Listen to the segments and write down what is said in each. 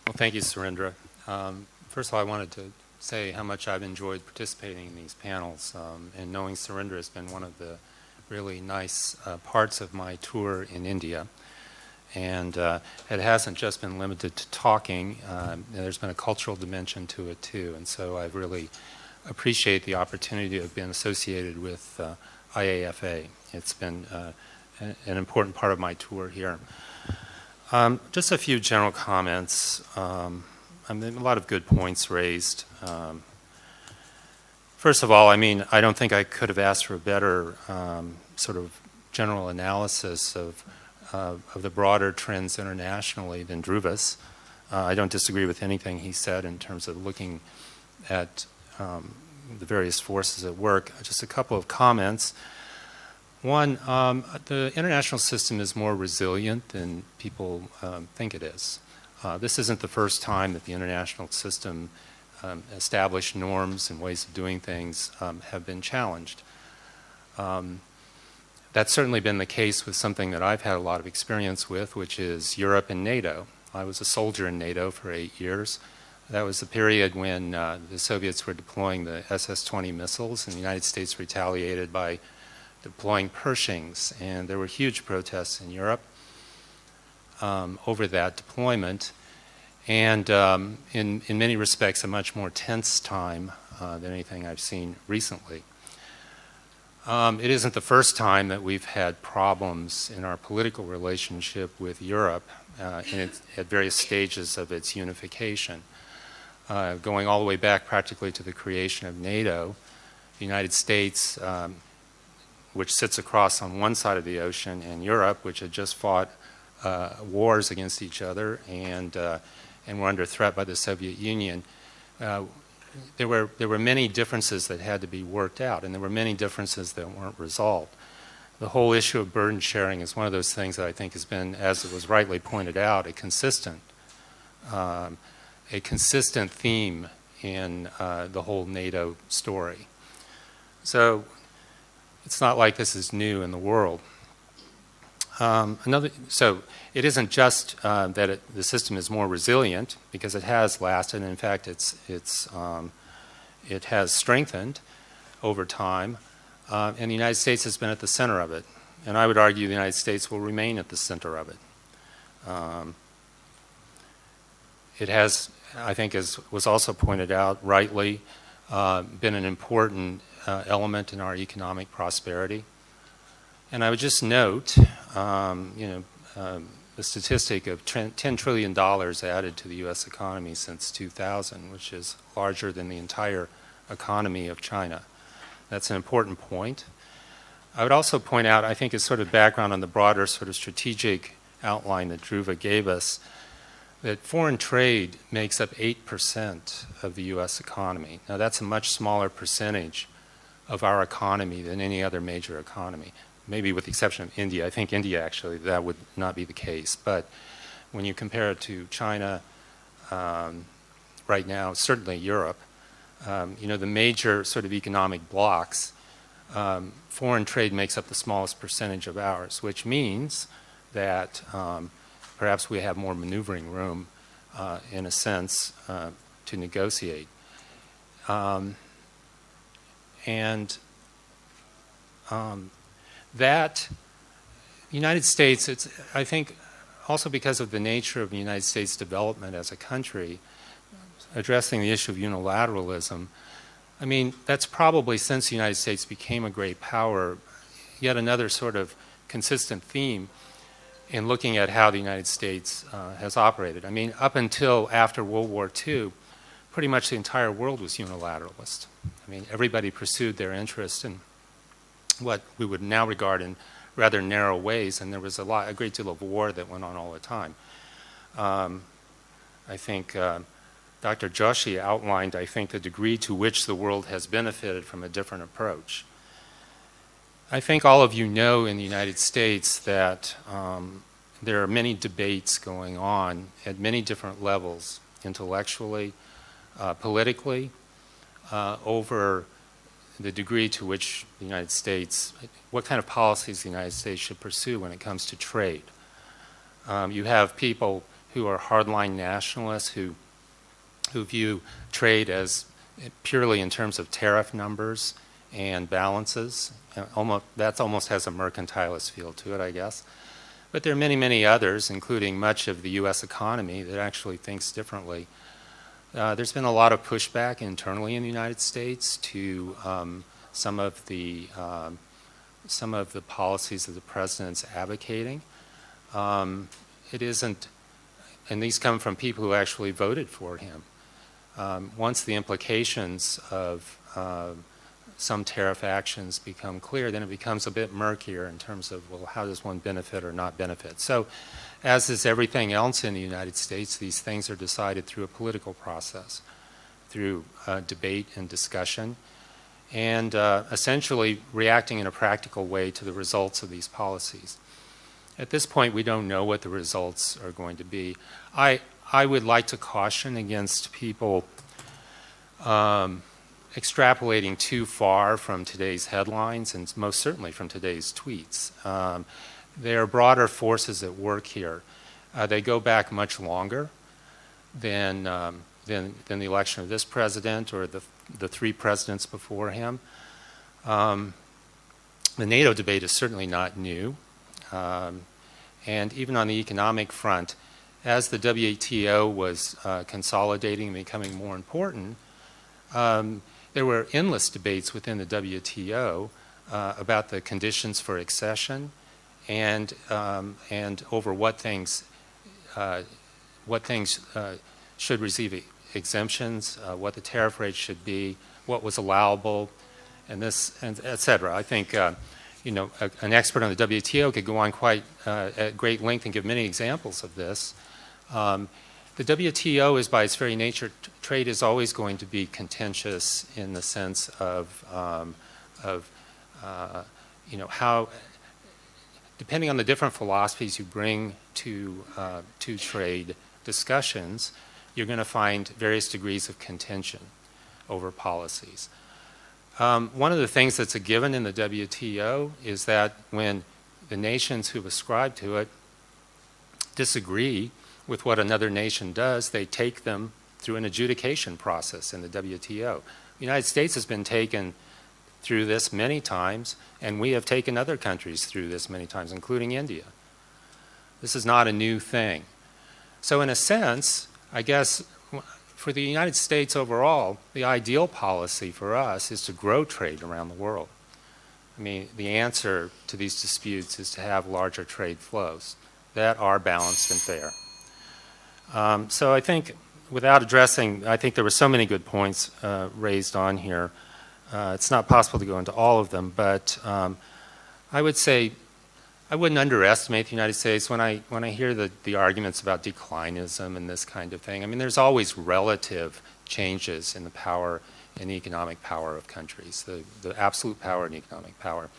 Well, thank you, Surendra. First of all, I wanted to say how much I've enjoyed participating in these panels, and knowing Surendra has been one of the really nice parts of my tour in India. And it hasn't just been limited to talking. There's been a cultural dimension to it, too. And so I really appreciate the opportunity to have been associated with IAFA. It's been an important part of my tour here. Just a few general comments. I mean, a lot of good points raised. First of all, I mean, I don't think I could have asked for a better sort of general analysis of the broader trends internationally than Dhruva's. I don't disagree with anything he said in terms of looking at the various forces at work. Just a couple of comments. One, the international system is more resilient than people think it is. This isn't the first time that the international system established norms and ways of doing things have been challenged. That's certainly been the case with something that I've had a lot of experience with, which is Europe and NATO. I was a soldier in NATO for 8 years. That was the period when the Soviets were deploying the SS-20 missiles, and the United States retaliated by deploying Pershings, and there were huge protests in Europe over that deployment, and in many respects a much more tense time than anything I've seen recently. It isn't the first time that we've had problems in our political relationship with Europe at various stages of its unification. Going all the way back practically to the creation of NATO, the United States, which sits across on one side of the ocean, and Europe, which had just fought wars against each other and were under threat by the Soviet Union, there were many differences that had to be worked out, and there were many differences that weren't resolved. The whole issue of burden sharing is one of those things that I think has been, as it was rightly pointed out, a consistent theme in the whole NATO story. So it's not like this is new in the world. So it isn't just that the system is more resilient, because it has lasted, and in fact it has strengthened over time, and the United States has been at the center of it. And I would argue the United States will remain at the center of it. It has, I think, as was also pointed out rightly, been an important element in our economic prosperity. And I would just note, the statistic of $10 trillion added to the U.S. economy since 2000, which is larger than the entire economy of China. That's an important point. I would also point out, I think as sort of background on the broader sort of strategic outline that Dhruva gave us, that foreign trade makes up 8% of the U.S. economy. Now that's a much smaller percentage of our economy than any other major economy, maybe with the exception of India. I think India, actually, that would not be the case. But when you compare it to China right now, certainly Europe, the major sort of economic blocks, foreign trade makes up the smallest percentage of ours, which means that perhaps we have more maneuvering room, in a sense, to negotiate. That United States, I think also because of the nature of the United States development as a country, addressing the issue of unilateralism, I mean, that's probably, since the United States became a great power, yet another sort of consistent theme in looking at how the United States has operated. I mean, up until after World War II, pretty much the entire world was unilateralist. I mean, everybody pursued their interest in what we would now regard in rather narrow ways, and there was a great deal of war that went on all the time. I think Dr. Joshi outlined, I think, the degree to which the world has benefited from a different approach. I think all of you know in the United States that there are many debates going on at many different levels, intellectually, politically, over the degree to which the United States, what kind of policies the United States should pursue when it comes to trade. You have people who are hardline nationalists who view trade as purely in terms of tariff numbers and balances. That almost has a mercantilist feel to it, I guess. But there are many, many others, including much of the U.S. economy, that actually thinks differently. There's been a lot of pushback internally in the United States to some of the policies that the president's advocating. It isn't, and these come from people who actually voted for him. Once the implications of some tariff actions become clear, then it becomes a bit murkier in terms of, well, how does one benefit or not benefit? So, as is everything else in the United States, these things are decided through a political process, through debate and discussion, and essentially reacting in a practical way to the results of these policies. At this point, we don't know what the results are going to be. I would like to caution against people extrapolating too far from today's headlines and most certainly from today's tweets. There are broader forces at work here. They go back much longer than the election of this president or the three presidents before him. The NATO debate is certainly not new. And even on the economic front, as the WTO was consolidating and becoming more important, there were endless debates within the WTO about the conditions for accession and over what things should receive exemptions, what the tariff rate should be, what was allowable, and et cetera. I think an expert on the WTO could go on quite at great length and give many examples of this. The WTO is, by its very nature, trade is always going to be contentious in the sense of how, depending on the different philosophies you bring to trade discussions, you're going to find various degrees of contention over policies. One of the things that's a given in the WTO is that when the nations who've ascribed to it disagree with what another nation does, they take them through an adjudication process in the WTO. The United States has been taken through this many times, and we have taken other countries through this many times, including India. This is not a new thing. So in a sense, I guess, for the United States overall, the ideal policy for us is to grow trade around the world. I mean, the answer to these disputes is to have larger trade flows that are balanced and fair. So I think, without addressing, I think there were so many good points raised on here. It's not possible to go into all of them, but I would say I wouldn't underestimate the United States when I hear the arguments about declinism and this kind of thing. I mean, there's always relative changes in the power and economic power of countries, the absolute power and economic power.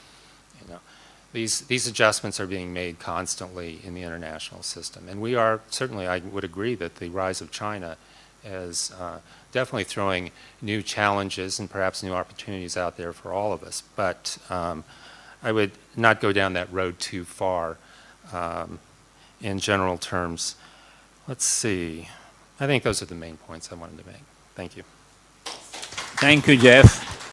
These adjustments are being made constantly in the international system. And we are, certainly I would agree that the rise of China is definitely throwing new challenges and perhaps new opportunities out there for all of us. But I would not go down that road too far in general terms. Let's see. I think those are the main points I wanted to make. Thank you. Thank you, Jeff.